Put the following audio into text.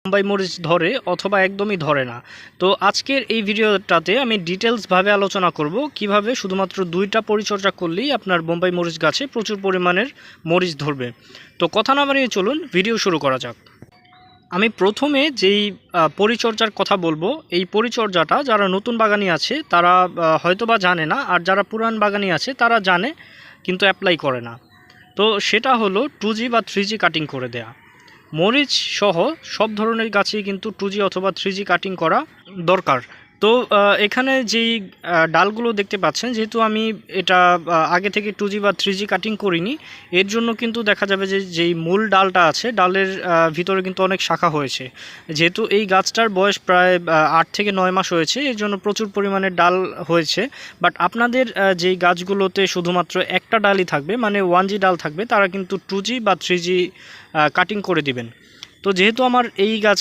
বোম্বাই মরিচ ধরে অথবা একদমই ধরে না। তো আজকের এই ভিডিওটাতে আমি ডিটেলসভাবে আলোচনা করব কিভাবে শুধুমাত্র 2টা পরিচর্যা করলেই আপনার বোম্বাই মরিচ গাছে প্রচুর পরিমাণের মরিচ ধরবে। তো কথা না বাড়িয়ে চলুন ভিডিও শুরু করা যাক। আমি প্রথমে যেই পরিচর্যার কথা বলবো, এই পরিচর্যাটা যারা নতুন বাগানি আছে তারা হয়তোবা জানে না, আর যারা পুরান বাগানি আছে তারা জানে কিন্তু অ্যাপ্লাই করে না। তো সেটা হলো 2G বা 3G কাটিং করে দেয়া। মরিচ সহ সব ধরনের গাছেই কিন্তু 2G অথবা 3G কাটিং করা দরকার। তো এখানে যেই ডালগুলো দেখতে পাচ্ছেন, যেহেতু আমি এটা আগে থেকে 2G বা 3G কাটিং করিনি, এর জন্য কিন্তু দেখা যাবে যে যেই মূল ডালটা আছে ডালের ভিতরে কিন্তু অনেক শাখা হয়েছে। যেহেতু এই গাছটার বয়স প্রায় 8 থেকে 9 মাস হয়েছে, এর জন্য প্রচুর পরিমাণে ডাল হয়েছে। বাট আপনাদের যেই গাছগুলোতে শুধুমাত্র একটা ডালই থাকবে, মানে 1G ডাল থাকবে, তারা কিন্তু 2G বা 3G কাটিং করে দিবেন। তো যেহেতু আমার এই গাছ